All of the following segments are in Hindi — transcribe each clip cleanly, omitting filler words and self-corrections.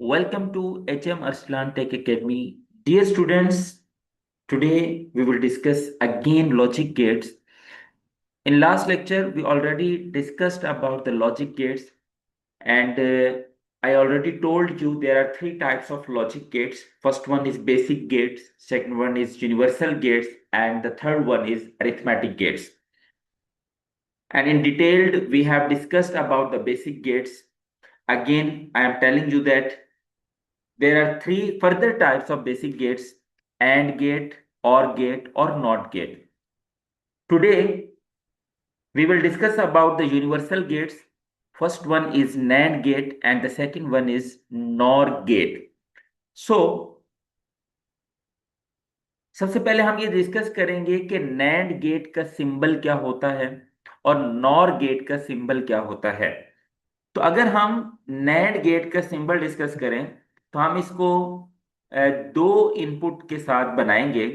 Welcome to HM Arslan Tech Academy. Dear students, today we will discuss again logic gates. In last lecture, we already discussed about the logic gates, and I already told you there are three types of logic gates. First one is basic gates, second one is universal gates, and the third one is arithmetic gates. And in detail, we have discussed about the basic gates. Again, I am telling you that there are three further types of basic gates: AND gate, OR gate, or NOT gate. Today, we will discuss about the universal gates. First one is NAND gate and the second one is NOR gate. So, सबसे पहले हम ये डिस्कस करेंगे कि NAND गेट का सिंबल क्या होता है और NOR गेट का सिंबल क्या होता है। तो अगर हम NAND गेट का सिंबल डिस्कस करें तो हम इसको दो इनपुट के साथ बनाएंगे।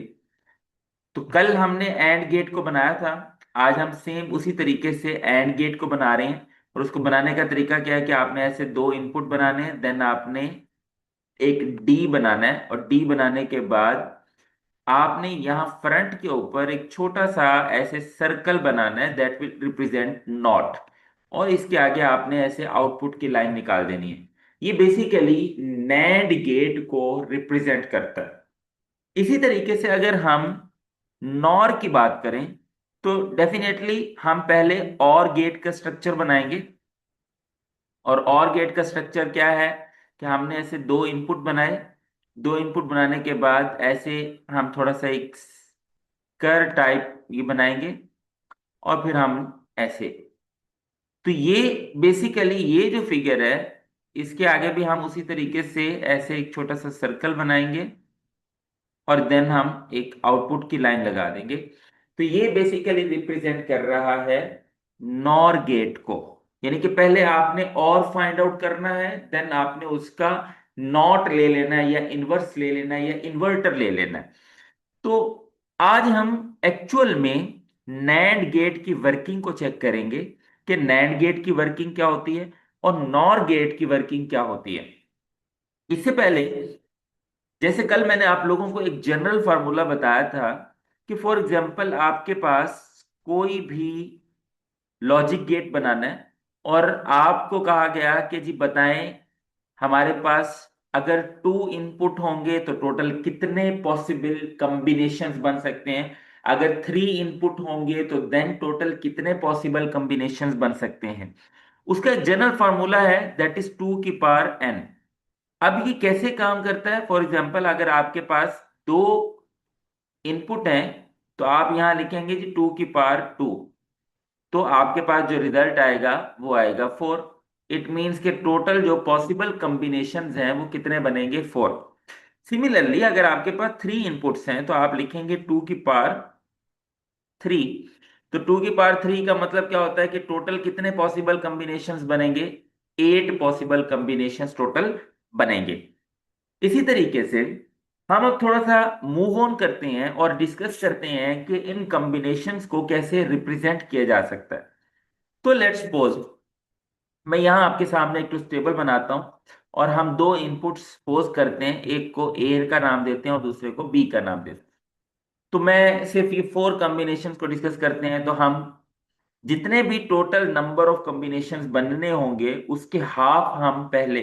तो कल हमने एंड गेट को बनाया था, आज हम सेम उसी तरीके से एंड गेट को बना रहे हैं। और उसको बनाने का तरीका क्या है कि आपने ऐसे दो इनपुट बनाने हैं, देन आपने एक डी बनाना है और डी बनाने के बाद आपने यहाँ फ्रंट के ऊपर एक छोटा सा ऐसे सर्कल बनाना है दैट विल रिप्रेजेंट नॉट, और इसके आगे आपने ऐसे आउटपुट की लाइन निकाल देनी है। ये बेसिकली नैंड गेट को रिप्रेजेंट करता है। इसी तरीके से अगर हम नॉर की बात करें तो डेफिनेटली हम पहले और गेट का स्ट्रक्चर बनाएंगे। और गेट का स्ट्रक्चर क्या है कि हमने ऐसे दो इनपुट बनाए, दो इनपुट बनाने के बाद ऐसे हम थोड़ा सा एक कर टाइप ये बनाएंगे और फिर हम ऐसे। तो ये बेसिकली ये जो फिगर है इसके आगे भी हम उसी तरीके से ऐसे एक छोटा सा सर्कल बनाएंगे और देन हम एक आउटपुट की लाइन लगा देंगे। तो ये बेसिकली रिप्रेजेंट कर रहा है नॉर गेट को, यानी कि पहले आपने और फाइंड आउट करना है, देन आपने उसका नॉट ले लेना है या इन्वर्स ले लेना है या इन्वर्टर ले लेना है। तो आज हम एक्चुअल में नैंड गेट की वर्किंग को चेक करेंगे कि नैंड गेट की वर्किंग क्या होती है और नॉर गेट की वर्किंग क्या होती है। इससे पहले, जैसे कल मैंने आप लोगों को एक जनरल फार्मूला बताया था कि फॉर एग्जांपल आपके पास कोई भी लॉजिक गेट बनाना है और आपको कहा गया कि जी बताएं हमारे पास अगर टू इनपुट होंगे तो टोटल कितने पॉसिबल कॉम्बिनेशंस बन सकते हैं, अगर थ्री इनपुट होंगे तो देन टोटल कितने पॉसिबल कॉम्बिनेशंस बन सकते हैं। उसका एक जनरल फार्मूला है दैट इज 2 की पावर n। अब ये कैसे काम करता है, फॉर एग्जाम्पल अगर आपके पास दो इनपुट हैं तो आप यहां लिखेंगे जी 2 की पावर 2, तो आपके पास जो रिजल्ट आएगा वो आएगा 4। इट मीन्स के टोटल जो पॉसिबल कॉम्बिनेशंस हैं वो कितने बनेंगे, 4। सिमिलरली अगर आपके पास थ्री इनपुट्स हैं तो आप लिखेंगे 2 की पावर 3। तो 2 की पावर 3 का मतलब क्या होता है कि टोटल कितने पॉसिबल कॉम्बिनेशंस बनेंगे, 8 पॉसिबल कॉम्बिनेशंस टोटल बनेंगे। इसी तरीके से हम अब थोड़ा सा मूव ऑन करते हैं और डिस्कस करते हैं कि इन कॉम्बिनेशंस को कैसे रिप्रेजेंट किया जा सकता है। तो लेट्स सपोज मैं यहाँ आपके सामने एक टेबल बनाता हूँ और हम दो इनपुट्स सपोज करते हैं, एक को ए का नाम देते हैं और दूसरे को बी का नाम देते हैं। तो मैं सिर्फ ये 4 कॉम्बिनेशंस को डिस्कस करते हैं। तो हम जितने भी टोटल नंबर ऑफ कॉम्बिनेशंस बनने होंगे उसके हाफ हम पहले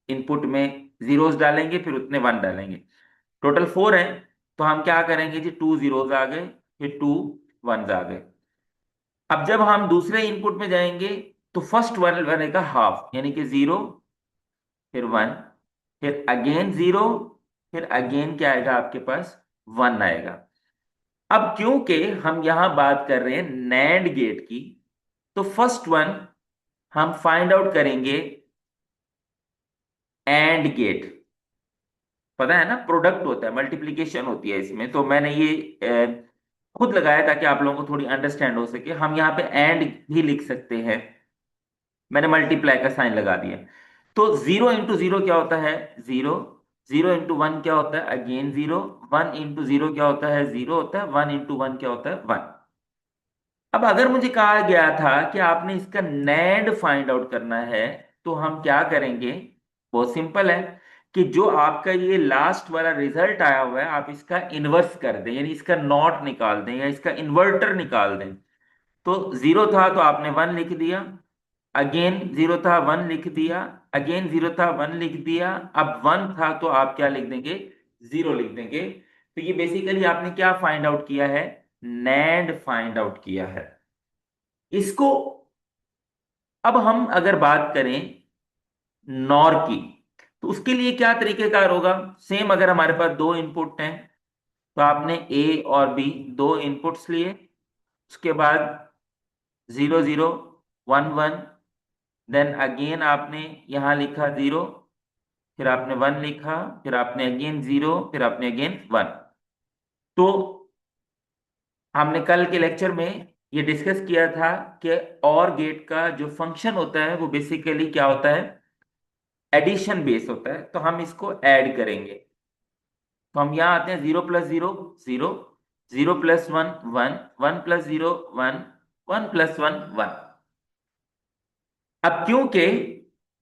इनपुट में जीरोस डालेंगे, फिर उतने 1 डालेंगे। टोटल 4 है तो हम क्या करेंगे जी, 2 जीरोस आ गए, फिर 2 वंस आ गए। अब जब हम दूसरे इनपुट में जाएंगे तो फर्स्ट वन बनेगा हाफ, यानी कि 0, फिर 1, फिर अगेन 0, फिर अगेन क्या आएगा आपके पास, 1 आएगा। अब क्योंकि हम यहां बात कर रहे हैं नैंड गेट की, तो फर्स्ट वन हम फाइंड आउट करेंगे एंड गेट। पता है ना, प्रोडक्ट होता है, मल्टीप्लीकेशन होती है इसमें। तो मैंने ये खुद लगाया ताकि आप लोगों को थोड़ी अंडरस्टैंड हो सके। हम यहाँ पे एंड भी लिख सकते हैं, मैंने मल्टीप्लाई का साइन लगा दिया। तो 0 इंटू 0 क्या होता है, 0। 0 इंटू 1 क्या होता है, अगेन 0। 1 इंटू 0 क्या होता है, 0 होता है। 1 इंटू 1 क्या होता है, 1। अब अगर मुझे कहा गया था कि आपने इसका नैंड फाइंड आउट करना है तो हम क्या करेंगे, बहुत सिंपल है। कि जो आपका ये लास्ट वाला रिजल्ट आया हुआ है आप इसका इन्वर्स कर दें, यानी इसका नॉट निकाल दें या इसका इन्वर्टर निकाल दें। तो जीरो था तो आपने वन लिख दिया, अगेन जीरो था वन लिख दिया, अगेन जीरो था वन लिख दिया, अब वन था तो आप क्या लिख देंगे, जीरो लिख देंगे। तो ये बेसिकली आपने क्या फाइंड आउट किया है, नैंड फाइंड आउट किया है। इसको अब हम अगर बात करें नॉर की, तो उसके लिए क्या तरीकेकार होगा। सेम, अगर हमारे पास दो इनपुट हैं तो आपने ए और बी दो इनपुट्स लिए, उसके बाद zero zero one one, then again आपने यहां लिखा जीरो, फिर आपने वन लिखा, फिर आपने अगेन जीरो, फिर आपने अगेन वन। तो हमने कल के लेक्चर में ये डिस्कस किया था कि और गेट का जो फंक्शन होता है वो बेसिकली क्या होता है, एडिशन बेस होता है। तो हम इसको ऐड करेंगे। तो हम यहाँ आते हैं, zero plus zero zero, zero plus one one, one plus zero one, one plus one one. अब क्योंकि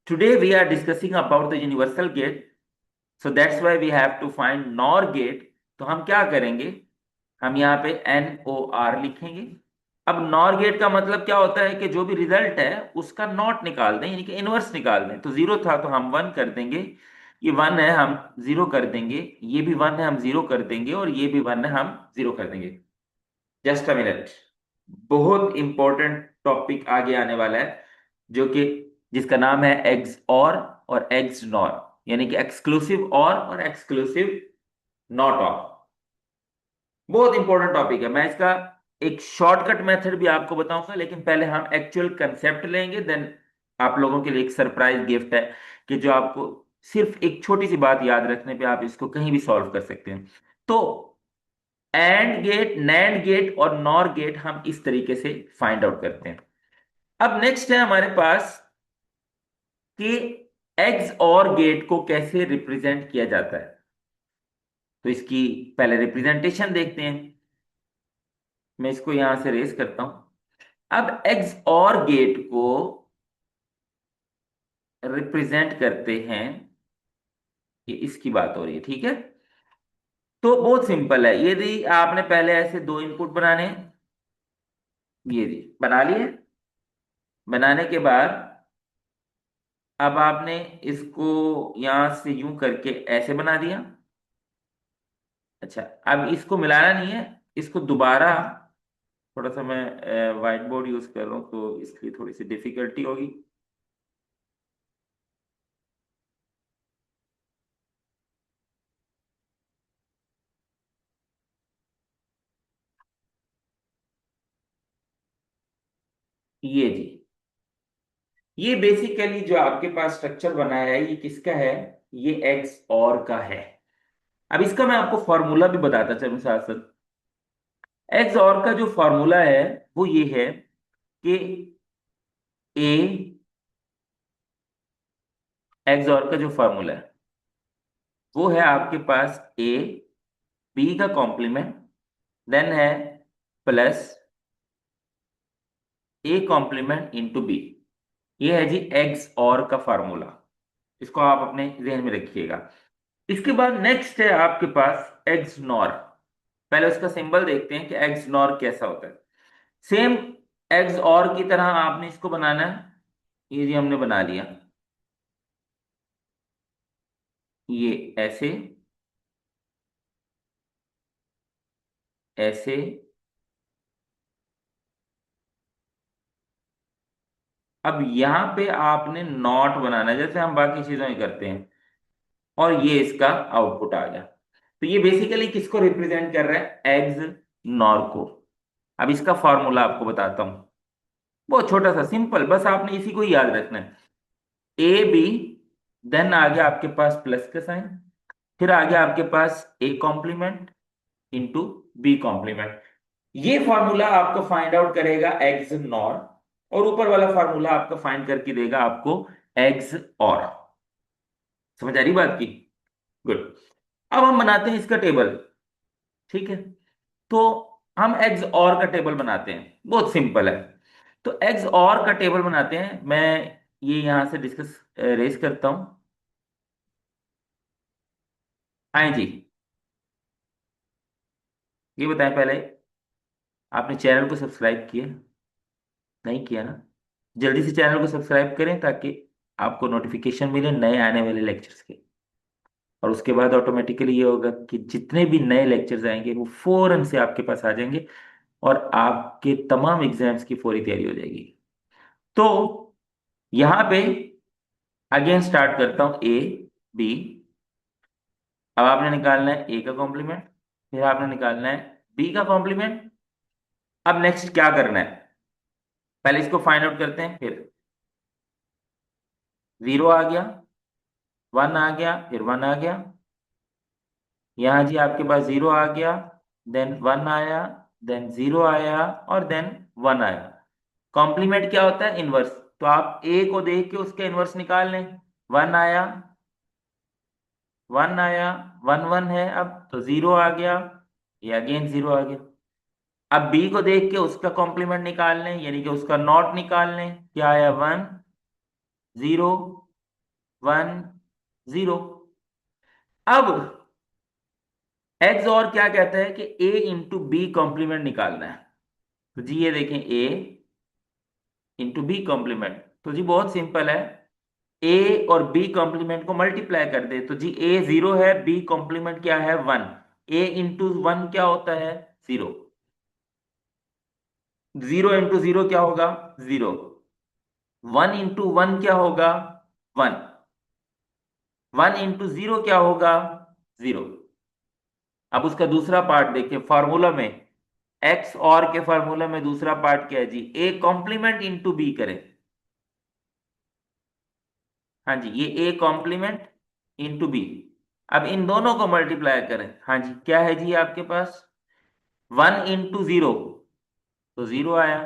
today we are discussing about the universal gate, so that's why we have to find NOR gate. तो हम क्या करेंगे, हम यहाँ पे एन ओ आर लिखेंगे। अब नॉर गेट का मतलब क्या होता है कि जो भी रिजल्ट है उसका नॉट निकाल दें, यानी कि इनवर्स निकाल दें। तो जीरो था तो हम वन कर देंगे, ये वन है हम जीरो कर देंगे, ये भी वन है हम जीरो कर देंगे, और ये भी वन है हम जीरो कर देंगे। जस्ट अ मिनट, बहुत इंपॉर्टेंट टॉपिक आगे आने वाला है, जो कि जिसका नाम है एग्स और एग्स नॉर, यानी कि एक्सक्लूसिव और एक्सक्लूसिव नॉट और। बहुत इंपॉर्टेंट टॉपिक है। मैं इसका एक शॉर्टकट मेथड भी आपको बताऊंगा, लेकिन पहले हम एक्चुअल कंसेप्ट लेंगे, देन आप लोगों के लिए एक सरप्राइज गिफ्ट है कि जो आपको सिर्फ एक छोटी सी बात याद रखने पे आप इसको कहीं भी सॉल्व कर सकते हैं। तो एंड गेट, नैंड गेट और नॉर गेट हम इस तरीके से फाइंड आउट करते हैं। अब नेक्स्ट है हमारे पास कि एग्स और गेट को कैसे रिप्रेजेंट किया जाता है। तो इसकी पहले रिप्रेजेंटेशन देखते हैं। मैं इसको यहां से रेस करता हूं। अब एग्स और गेट को रिप्रेजेंट करते हैं, ये इसकी बात हो रही है, ठीक है। तो बहुत सिंपल है, यदि आपने पहले ऐसे दो इनपुट बनाने, ये जी बना लिए, बनाने के बाद अब आपने इसको यहां से यूं करके ऐसे बना दिया। अच्छा, अब इसको मिलाना नहीं है, इसको दोबारा, थोड़ा सा मैं व्हाइट बोर्ड यूज कर रहा हूं तो इसलिए थोड़ी सी डिफिकल्टी होगी। ये जी, ये बेसिकली जो आपके पास स्ट्रक्चर बना है ये किसका है, ये एक्स और का है। अब इसका मैं आपको फॉर्मूला भी बताता चलूं साथ साथ। एक्स और का जो फॉर्मूला है वो ये है कि ए, एक्स और का जो फॉर्मूला है वो है आपके पास ए बी का कॉम्प्लीमेंट, देन है plus A complement into B. ये है जी एक्स और का फार्मूला, इसको आप अपने जहन में रखिएगा। इसके बाद नेक्स्ट है आपके पास एक्स नॉर। पहले उसका सिंबल देखते हैं कि एक्स नॉर कैसा होता है। सेम एक्स और की तरह आपने इसको बनाना है। ये जी हमने बना लिया, ये ऐसे, ऐसे, अब यहां पे आपने नॉट बनाना है जैसे हम बाकी चीजों में करते हैं, और ये इसका आउटपुट आ गया। तो ये बेसिकली किसको रिप्रेजेंट कर रहा है, एग्स नॉर को। अब इसका फॉर्मूला आपको बताता हूं, बहुत छोटा सा सिंपल, बस आपने इसी को ही याद रखना है। ए बी, देन आ गया आपके पास प्लस का साइन, फिर आ गया आपके पास A complement into B complement. ये फॉर्मूला आपको फाइंड आउट करेगा एग्स नॉर, और ऊपर वाला फॉर्मूला आपको फाइंड करके देगा आपको एग्स और। समझ आ रही बात की, गुड। अब हम बनाते हैं इसका टेबल, ठीक है। तो हम एग्स और का टेबल बनाते हैं, बहुत सिंपल है। तो एग्स और का टेबल बनाते हैं, मैं ये यहां से डिस्कस रेस करता हूं। आए जी। ये बताएं पहले, आपने चैनल को सब्सक्राइब किया? नहीं किया ना? जल्दी से चैनल को सब्सक्राइब करें ताकि आपको नोटिफिकेशन मिले नए आने वाले लेक्चर्स के। और उसके बाद ऑटोमेटिकली ये होगा कि जितने भी नए लेक्चर्स आएंगे वो फौरन से आपके पास आ जाएंगे और आपके तमाम एग्जाम्स की पूरी तैयारी हो जाएगी। तो यहाँ पे अगेन स्टार्ट करता हूँ, ए बी। अब आपने निकालना है ए का कॉम्प्लीमेंट, फिर आपने निकालना है बी का कॉम्प्लीमेंट। अब नेक्स्ट क्या करना है, पहले इसको फाइंड आउट करते हैं। फिर जीरो आ गया, वन आ गया, फिर वन आ गया। यहाँ जी आपके पास जीरो आ गया, देन वन आया, देन जीरो आया, और देन वन आया। कॉम्प्लीमेंट क्या होता है? इनवर्स। तो आप ए को देख के उसका इनवर्स निकाल लें। वन आया, वन आया, वन वन है, अब तो जीरो आ गया, ये अगेन जीरो आ गया। अब बी को देख के उसका कॉम्प्लीमेंट निकाल लें, यानी कि उसका नॉट निकाल लें। क्या आया? One, zero, one, zero. अब एक्स और क्या कहता है कि ए इंटू बी कॉम्प्लीमेंट निकालना है। तो जी ये देखें, ए इंटू बी कॉम्प्लीमेंट, तो जी बहुत सिंपल है। ए और बी कॉम्प्लीमेंट को मल्टीप्लाई कर दे, तो जी ए जीरो है, बी कॉम्प्लीमेंट क्या है? वन। ए इंटू वन क्या होता है? जीरो। जीरो इंटू जीरो क्या होगा? जीरो। वन इंटू वन क्या होगा? वन। वन इंटू जीरो क्या होगा? जीरो। अब उसका दूसरा पार्ट देखिए फॉर्मूला में, एक्स और के फॉर्मूला में दूसरा पार्ट क्या है जी? ए कॉम्प्लीमेंट इंटू बी करें। हाँ जी, ये ए कॉम्प्लीमेंट इंटू बी। अब इन दोनों को मल्टीप्लाई करें। हाँ जी, क्या है जी आपके पास? वन इंटू जीरो, तो जीरो आया।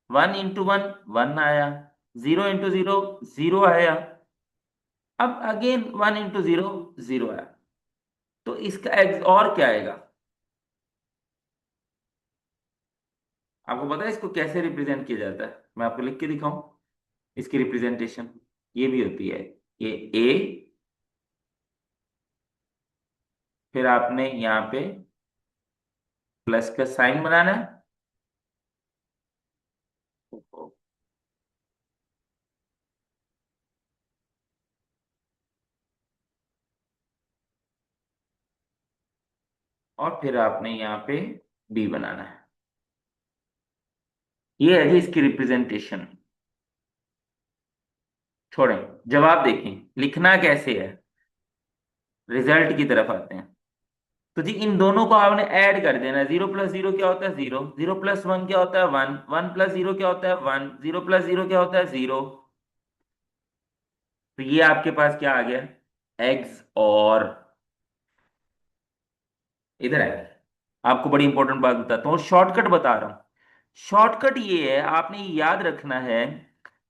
वन इंटू वन, वन आया। जीरो इंटू जीरो, जीरो आया। अब again one into zero, zero आया। तो इसका एक्स और क्या आएगा? आपको पता है इसको कैसे रिप्रेजेंट किया जाता है? मैं आपको लिख के दिखाऊं इसकी रिप्रेजेंटेशन। ये भी होती है, ये ए, फिर आपने यहाँ पे प्लस का साइन बनाना है, और फिर आपने यहाँ पे बी बनाना है। ये है जी इसकी रिप्रेजेंटेशन। छोड़ें, जवाब देखें लिखना कैसे है। रिजल्ट की तरफ आते हैं। तो जी इन दोनों को आपने ऐड कर देना। जीरो प्लस जीरो क्या होता है? जीरो। जीरो प्लस वन क्या होता है? वन। वन प्लस जीरो क्या होता है? वन। जीरो प्लस जीरो क्या होता है? जीरो। तो ये आपके पास क्या आ गया? एक्स और। इधर है, आपको बड़ी इंपॉर्टेंट बात बताता हूँ, शॉर्टकट बता रहा हूं। शॉर्टकट ये है, आपने ये याद रखना है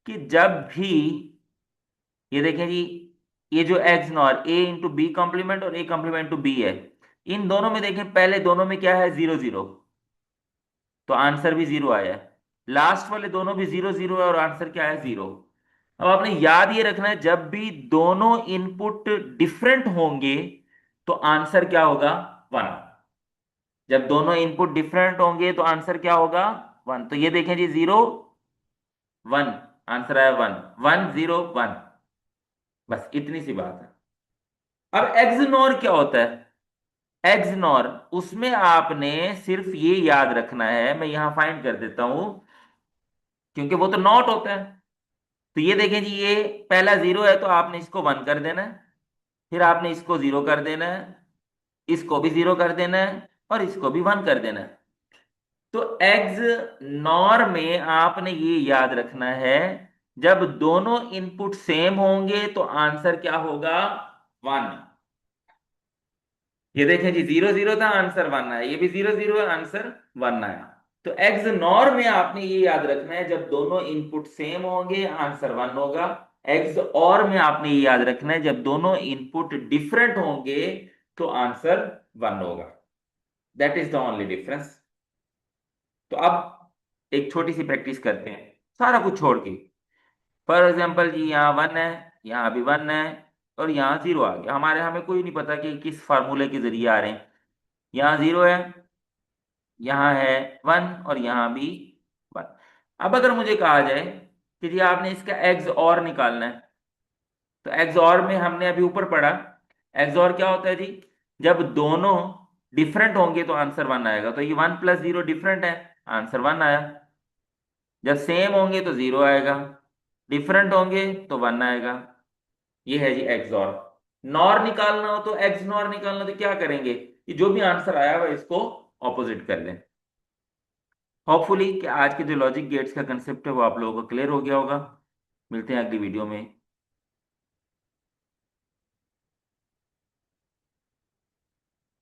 कि जब भी, ये देखें जी, ये जो X NOR A into B complement और ए कॉम्प्लीमेंट टू बी है, इन दोनों में देखें पहले दोनों में क्या है? जीरो जीरो, तो आंसर भी जीरो आया है। लास्ट वाले दोनों भी जीरो जीरो है और आंसर क्या है? जीरो। अब आपने याद ये रखना है, जब भी दोनों इनपुट डिफरेंट होंगे तो आंसर क्या होगा? वन। जब दोनों इनपुट डिफरेंट होंगे तो आंसर क्या होगा? वन। तो ये देखें जी, जीरो, वन, आंसर आया वन। वन जीरो वन, बस इतनी सी बात है। अब एक्सनोर क्या होता है? एक्सनोर, उसमें आपने सिर्फ ये याद रखना है, मैं यहां फाइंड कर देता हूं, क्योंकि वो तो नॉट होता है। तो ये देखें जी, ये पहला जीरो है तो आपने इसको वन कर देना है, फिर आपने इसको जीरो कर देना है, इसको भी जीरो कर देना है, और इसको भी वन कर देना है। तो एग्स नॉर में आपने ये याद रखना है, जब दोनों इनपुट सेम होंगे तो आंसर क्या होगा? वन। ये देखें जी, जीरो जीरो था, आंसर वन आया, ये भी जीरो जीरो है, आंसर वन आया। तो एग्स नॉर में आपने ये याद रखना है, जब दोनों इनपुट सेम होंगे आंसर वन होगा। एग्स और में आपने ये याद रखना है, जब दोनों इनपुट डिफरेंट होंगे तो आंसर वन होगा। That is the only difference. तो अब एक छोटी सी प्रैक्टिस करते हैं, सारा कुछ छोड़ के। फॉर एग्जाम्पल जी, यहाँ वन है, यहाँ भी वन है, और यहाँ जीरो आ गया, हमारे हमें कोई नहीं पता कि किस फार्मूले के जरिए आ रहे हैं। यहाँ जीरो है, यहाँ है वन, और यहाँ भी वन। अब अगर मुझे कहा जाए कि जी आपने इसका एग्स और निकालना है, तो एग्स और में हमने अभी ऊपर पढ़ा, एग्स और क्या होता है जी, जब दोनों डिफरेंट होंगे तो आंसर वन आएगा, तो ये वन प्लस जीरो डिफरेंट है, आंसर वन आया। जब सेम होंगे तो जीरो आएगा, डिफरेंट होंगे तो वन आएगा। ये है जी एक्स और। नॉर निकालना हो तो एक्स नॉर निकालना तो क्या करेंगे, कि जो भी आंसर आया हुआ इसको ऑपोजिट कर लें। होपफुली कि आज के जो लॉजिक गेट्स का कंसेप्ट है वो आप लोगों को क्लियर हो गया होगा। मिलते हैं अगली वीडियो में।